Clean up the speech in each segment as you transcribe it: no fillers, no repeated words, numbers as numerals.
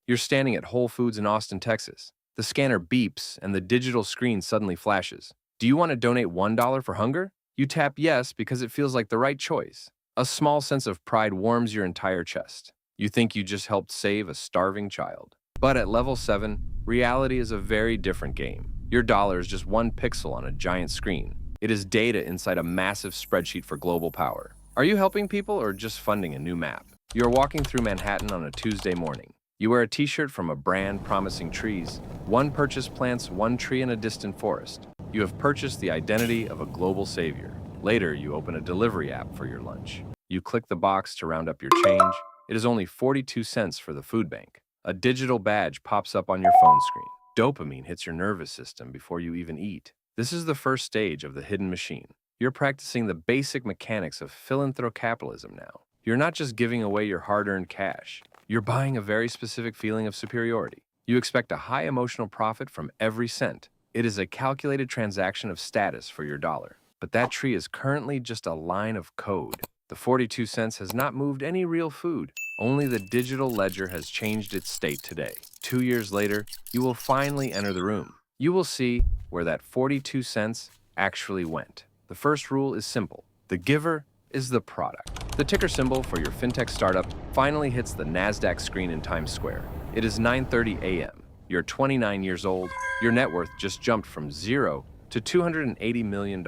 You're standing at Whole Foods in Austin, Texas. The scanner beeps and the digital screen suddenly flashes. Do you want to donate $1 for hunger? You tap yes because it feels like the right choice. A small sense of pride warms your entire chest. You think you just helped save a starving child. But at level 7, reality is a very different game. Your dollar is just one pixel on a giant screen. It is data inside a massive spreadsheet for global power. Are you helping people or just funding a new map? You're walking through Manhattan on a Tuesday morning. You wear a t-shirt from a brand promising trees. One purchase plants one tree in a distant forest. You have purchased the identity of a global savior. Later, you open a delivery app for your lunch. You click the box to round up your change. It is only 42 cents for the food bank. A digital badge pops up on your phone screen. Dopamine hits your nervous system before you even eat. This is the first stage of the hidden machine. You're practicing the basic mechanics of philanthrocapitalism now. You're not just giving away your hard-earned cash. You're buying a very specific feeling of superiority. You expect a high emotional profit from every cent. It is a calculated transaction of status for your dollar. But that tree is currently just a line of code. The 42 cents has not moved any real food. Only the digital ledger has changed its state today. 2 years later, you will finally enter the room. You will see where that 42 cents actually went. The first rule is simple. The giver is the product. The ticker symbol for your fintech startup finally hits the NASDAQ screen in Times Square. It is 9:30 a.m. You're 29 years old. Your net worth just jumped from $0 to $280 million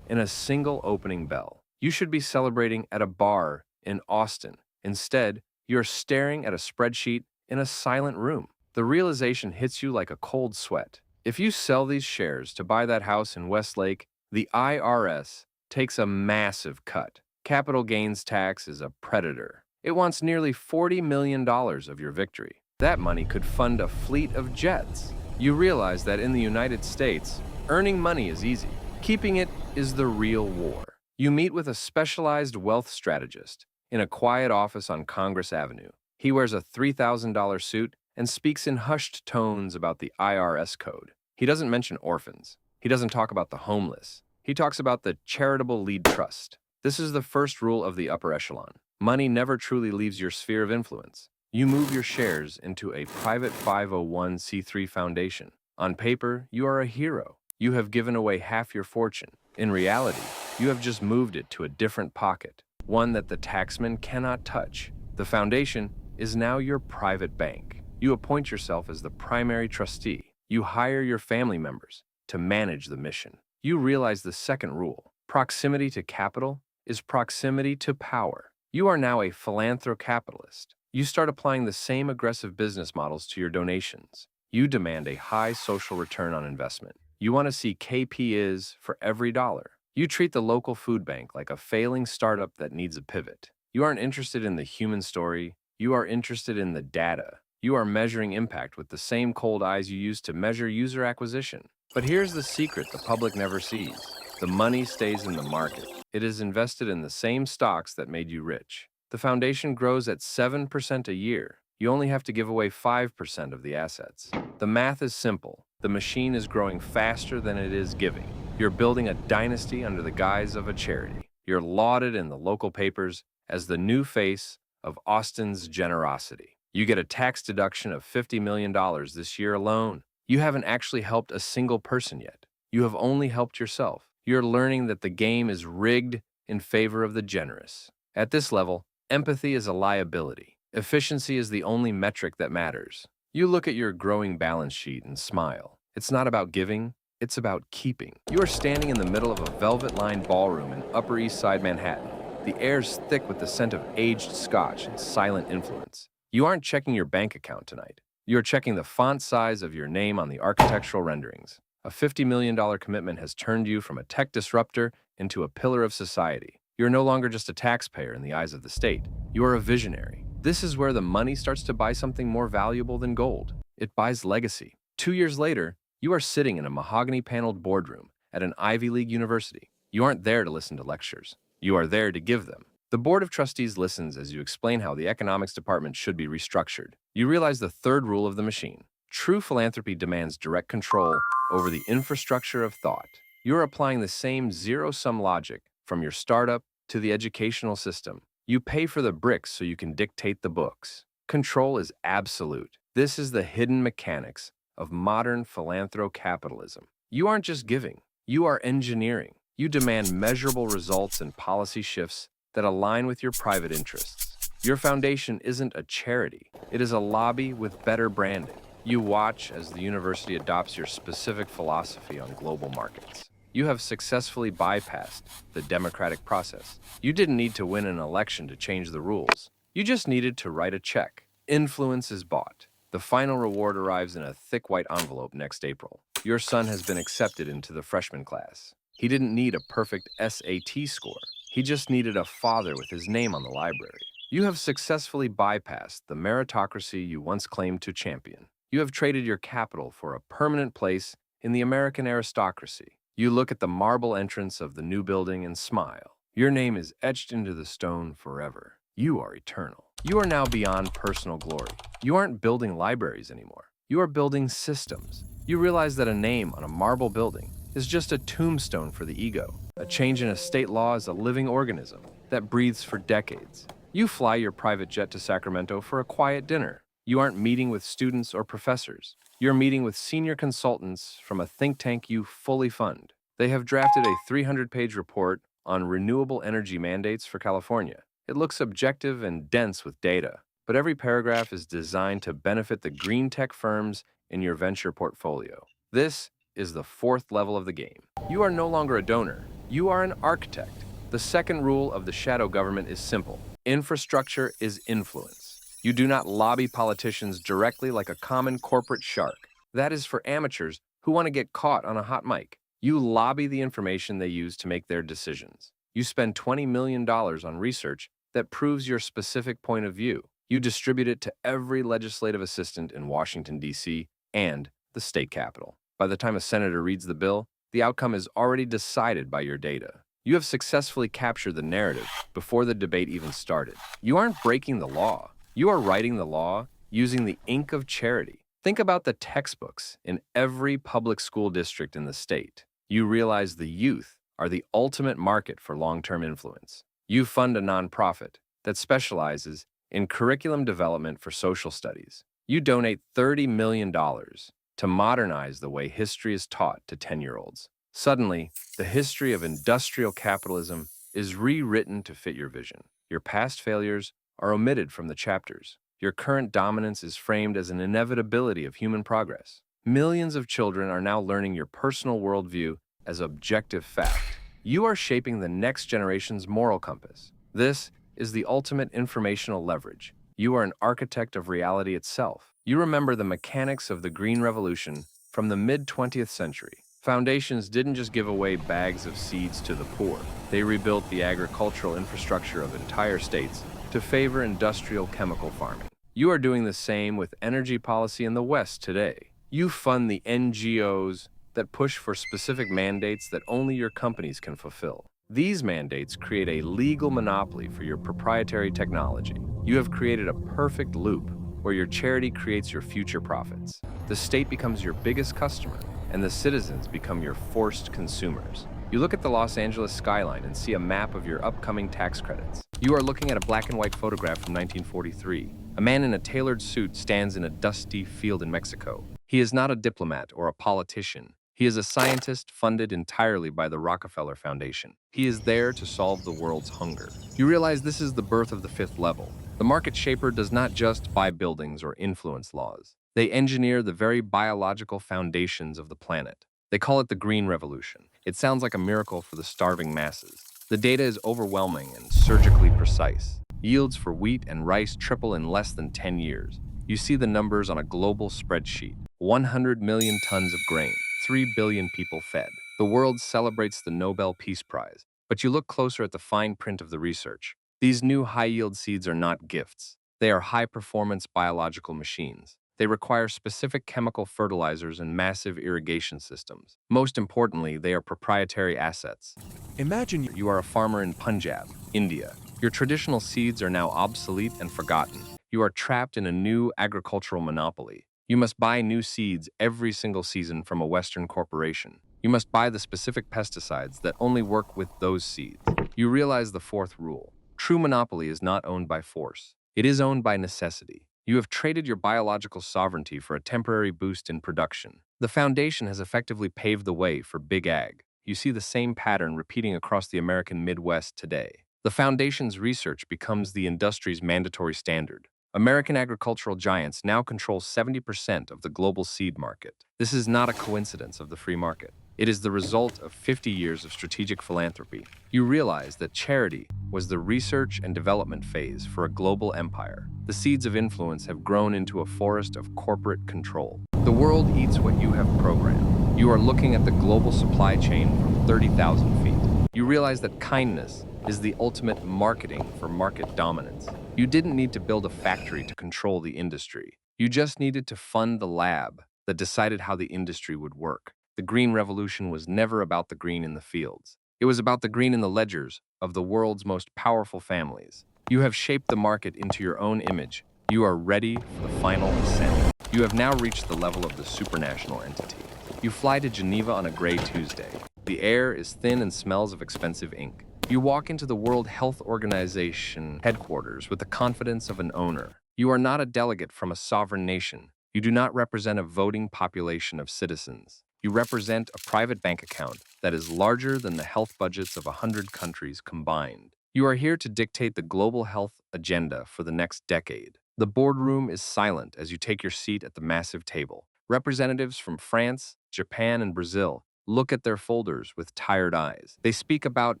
in a single opening bell. You should be celebrating at a bar in Austin. Instead, you're staring at a spreadsheet in a silent room. The realization hits you like a cold sweat. If you sell these shares to buy that house in Westlake, the IRS takes a massive cut. Capital gains tax is a predator. It wants nearly $40 million of your victory. That money could fund a fleet of jets. You realize that in the United States, earning money is easy. Keeping it is the real war. You meet with a specialized wealth strategist in a quiet office on Congress Avenue. He wears a $3,000 suit and speaks in hushed tones about the IRS code. He doesn't mention orphans. He doesn't talk about the homeless. He talks about the charitable lead trust. This is the first rule of the upper echelon. Money never truly leaves your sphere of influence. You move your shares into a private 501c3 foundation. On paper, you are a hero. You have given away half your fortune. In reality, you have just moved it to a different pocket, one that the taxman cannot touch. The foundation is now your private bank. You appoint yourself as the primary trustee. You hire your family members to manage the mission. You realize the second rule. Proximity to capital is proximity to power. You are now a philanthrocapitalism. You start applying the same aggressive business models to your donations. You demand a high social return on investment. You want to see KPIs for every dollar. You treat the local food bank like a failing startup that needs a pivot. You aren't interested in the human story. You are interested in the data. You are measuring impact with the same cold eyes you use to measure user acquisition. But here's the secret the public never sees. The money stays in the market. It is invested in the same stocks that made you rich. The foundation grows at 7% a year. You only have to give away 5% of the assets. The math is simple. The machine is growing faster than it is giving. You're building a dynasty under the guise of a charity. You're lauded in the local papers as the new face of Austin's generosity. You get a tax deduction of $50 million this year alone. You haven't actually helped a single person yet. You have only helped yourself. You're learning that the game is rigged in favor of the generous. At this level, empathy is a liability. Efficiency is the only metric that matters. You look at your growing balance sheet and smile. It's not about giving, it's about keeping. You are standing in the middle of a velvet-lined ballroom in Upper East Side Manhattan. The air's thick with the scent of aged scotch and silent influence. You aren't checking your bank account tonight. You're checking the font size of your name on the architectural renderings. A $50 million commitment has turned you from a tech disruptor into a pillar of society. You're no longer just a taxpayer in the eyes of the state. You are a visionary. This is where the money starts to buy something more valuable than gold. It buys legacy. 2 years later, you are sitting in a mahogany-paneled boardroom at an Ivy League university. You aren't there to listen to lectures. You are there to give them. The board of trustees listens as you explain how the economics department should be restructured. You realize the third rule of the machine. True philanthropy demands direct control over the infrastructure of thought. You're applying the same zero-sum logic from your startup to the educational system. You pay for the bricks so you can dictate the books. Control is absolute. This is the hidden mechanics of modern philanthrocapitalism. You aren't just giving, you are engineering. You demand measurable results and policy shifts that align with your private interests. Your foundation isn't a charity, it is a lobby with better branding. You watch as the university adopts your specific philosophy on global markets. You have successfully bypassed the democratic process. You didn't need to win an election to change the rules. You just needed to write a check. Influence is bought. The final reward arrives in a thick white envelope next April. Your son has been accepted into the freshman class. He didn't need a perfect SAT score. He just needed a father with his name on the library. You have successfully bypassed the meritocracy you once claimed to champion. You have traded your capital for a permanent place in the American aristocracy. You look at the marble entrance of the new building and smile. Your name is etched into the stone forever. You are eternal. You are now beyond personal glory. You aren't building libraries anymore. You are building systems. You realize that a name on a marble building is just a tombstone for the ego. A change in a state law is a living organism that breathes for decades. You fly your private jet to Sacramento for a quiet dinner. You aren't meeting with students or professors. You're meeting with senior consultants from a think tank you fully fund. They have drafted a 300-page report on renewable energy mandates for California. It looks objective and dense with data, but every paragraph is designed to benefit the green tech firms in your venture portfolio. This is the fourth level of the game. You are no longer a donor. You are an architect. The second rule of the shadow government is simple. Infrastructure is influence. You do not lobby politicians directly like a common corporate shark. That is for amateurs who want to get caught on a hot mic. You lobby the information they use to make their decisions. You spend $20 million on research that proves your specific point of view. You distribute it to every legislative assistant in Washington, D.C. and the state capitol. By the time a senator reads the bill, the outcome is already decided by your data. You have successfully captured the narrative before the debate even started. You aren't breaking the law. You are writing the law using the ink of charity. Think about the textbooks in every public school district in the state. You realize the youth are the ultimate market for long-term influence. You fund a nonprofit that specializes in curriculum development for social studies. You donate $30 million to modernize the way history is taught to 10-year-olds. Suddenly, the history of industrial capitalism is rewritten to fit your vision. Your past failures are omitted from the chapters. Your current dominance is framed as an inevitability of human progress. Millions of children are now learning your personal worldview as objective fact. You are shaping the next generation's moral compass. This is the ultimate informational leverage. You are an architect of reality itself. You remember the mechanics of the Green Revolution from the mid-20th century. Foundations didn't just give away bags of seeds to the poor. They rebuilt the agricultural infrastructure of entire states to favor industrial chemical farming. You are doing the same with energy policy in the West today. You fund the NGOs that push for specific mandates that only your companies can fulfill. These mandates create a legal monopoly for your proprietary technology. You have created a perfect loop where your charity creates your future profits. The state becomes your biggest customer, and the citizens become your forced consumers. You look at the Los Angeles skyline and see a map of your upcoming tax credits. You are looking at a black and white photograph from 1943. A man in a tailored suit stands in a dusty field in Mexico. He is not a diplomat or a politician. He is a scientist funded entirely by the Rockefeller Foundation. He is there to solve the world's hunger. You realize this is the birth of the fifth level. The market shaper does not just buy buildings or influence laws. They engineer the very biological foundations of the planet. They call it the Green Revolution. It sounds like a miracle for the starving masses. The data is overwhelming and surgically precise. Yields for wheat and rice triple in less than 10 years. You see the numbers on a global spreadsheet. 100 million tons of grain, 3 billion people fed. The world celebrates the Nobel Peace Prize. But you look closer at the fine print of the research. These new high-yield seeds are not gifts. They are high-performance biological machines. They require specific chemical fertilizers and massive irrigation systems. Most importantly, they are proprietary assets. Imagine you are a farmer in Punjab, India. Your traditional seeds are now obsolete and forgotten. You are trapped in a new agricultural monopoly. You must buy new seeds every single season from a Western corporation. You must buy the specific pesticides that only work with those seeds. You realize the fourth rule. True monopoly is not owned by force. It is owned by necessity. You have traded your biological sovereignty for a temporary boost in production. The foundation has effectively paved the way for big ag. You see the same pattern repeating across the American Midwest today. The foundation's research becomes the industry's mandatory standard. American agricultural giants now control 70% of the global seed market. This is not a coincidence of the free market. It is the result of 50 years of strategic philanthropy. You realize that charity was the research and development phase for a global empire. The seeds of influence have grown into a forest of corporate control. The world eats what you have programmed. You are looking at the global supply chain from 30,000 feet. You realize that kindness is the ultimate marketing for market dominance. You didn't need to build a factory to control the industry. You just needed to fund the lab that decided how the industry would work. The green revolution was never about the green in the fields. It was about the green in the ledgers of the world's most powerful families. You have shaped the market into your own image. You are ready for the final ascent. You have now reached the level of the supranational entity. You fly to Geneva on a gray Tuesday. The air is thin and smells of expensive ink. You walk into the World Health Organization headquarters with the confidence of an owner. You are not a delegate from a sovereign nation. You do not represent a voting population of citizens. You represent a private bank account that is larger than the health budgets of 100 countries combined. You are here to dictate the global health agenda for the next decade. The boardroom is silent as you take your seat at the massive table. Representatives from France, Japan, and Brazil look at their folders with tired eyes. They speak about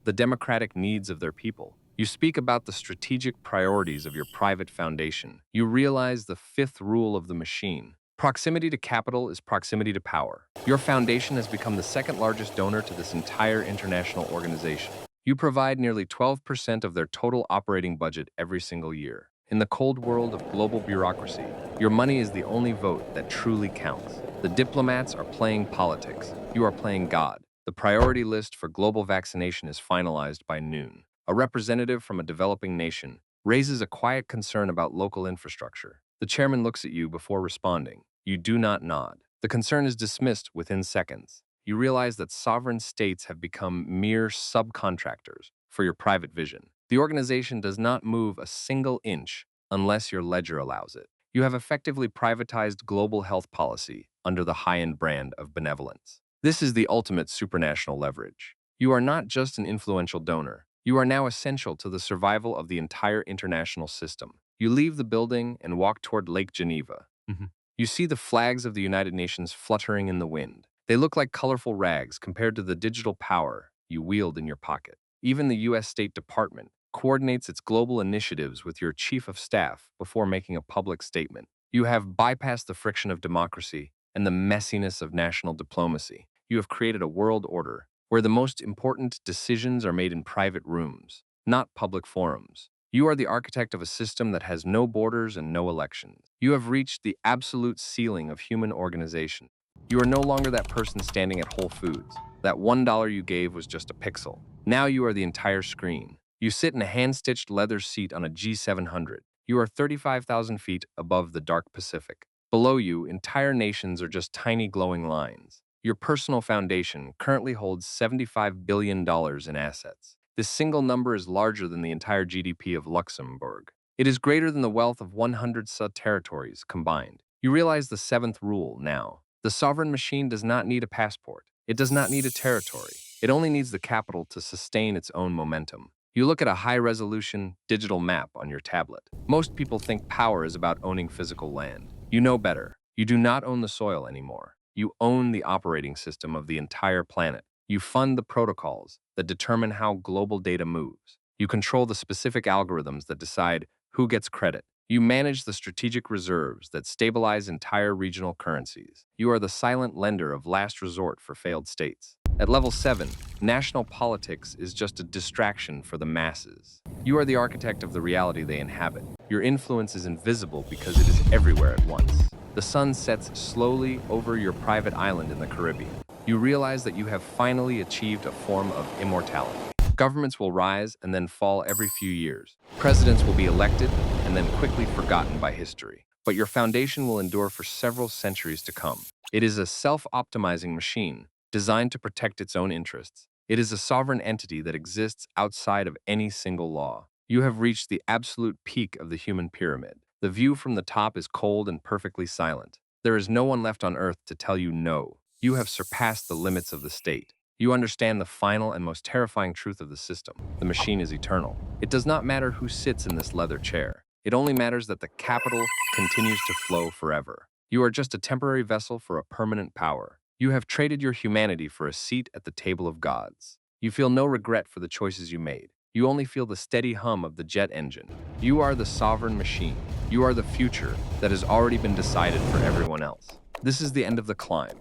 the democratic needs of their people. You speak about the strategic priorities of your private foundation. You realize the fifth rule of the machine. Proximity to capital is proximity to power. Your foundation has become the second largest donor to this entire international organization. You provide nearly 12% of their total operating budget every single year. In the cold world of global bureaucracy, your money is the only vote that truly counts. The diplomats are playing politics. You are playing God. The priority list for global vaccination is finalized by noon. A representative from a developing nation raises a quiet concern about local infrastructure. The chairman looks at you before responding. You do not nod. The concern is dismissed within seconds. You realize that sovereign states have become mere subcontractors for your private vision. The organization does not move a single inch unless your ledger allows it. You have effectively privatized global health policy under the high-end brand of benevolence. This is the ultimate supranational leverage. You are not just an influential donor. You are now essential to the survival of the entire international system. You leave the building and walk toward Lake Geneva. You see the flags of the United Nations fluttering in the wind. They look like colorful rags compared to the digital power you wield in your pocket. Even the U.S. State Department coordinates its global initiatives with your chief of staff before making a public statement. You have bypassed the friction of democracy and the messiness of national diplomacy. You have created a world order where the most important decisions are made in private rooms, not public forums. You are the architect of a system that has no borders and no elections. You have reached the absolute ceiling of human organization. You are no longer that person standing at Whole Foods. That $1 you gave was just a pixel. Now you are the entire screen. You sit in a hand-stitched leather seat on a G700. You are 35,000 feet above the dark Pacific. Below you, entire nations are just tiny glowing lines. Your personal foundation currently holds $75 billion in assets. This single number is larger than the entire GDP of Luxembourg. It is greater than the wealth of 100 territories combined. You realize the seventh rule now. The sovereign machine does not need a passport. It does not need a territory. It only needs the capital to sustain its own momentum. You look at a high-resolution digital map on your tablet. Most people think power is about owning physical land. You know better. You do not own the soil anymore. You own the operating system of the entire planet. You fund the protocols that determine how global data moves. You control the specific algorithms that decide who gets credit. You manage the strategic reserves that stabilize entire regional currencies. You are the silent lender of last resort for failed states. At level 7, national politics is just a distraction for the masses. You are the architect of the reality they inhabit. Your influence is invisible because it is everywhere at once. The sun sets slowly over your private island in the Caribbean. You realize that you have finally achieved a form of immortality. Governments will rise and then fall every few years. Presidents will be elected and then quickly forgotten by history. But your foundation will endure for several centuries to come. It is a self-optimizing machine designed to protect its own interests. It is a sovereign entity that exists outside of any single law. You have reached the absolute peak of the human pyramid. The view from the top is cold and perfectly silent. There is no one left on earth to tell you no. You have surpassed the limits of the state. You understand the final and most terrifying truth of the system. The machine is eternal. It does not matter who sits in this leather chair. It only matters that the capital continues to flow forever. You are just a temporary vessel for a permanent power. You have traded your humanity for a seat at the table of gods. You feel no regret for the choices you made. You only feel the steady hum of the jet engine. You are the sovereign machine. You are the future that has already been decided for everyone else. This is the end of the climb.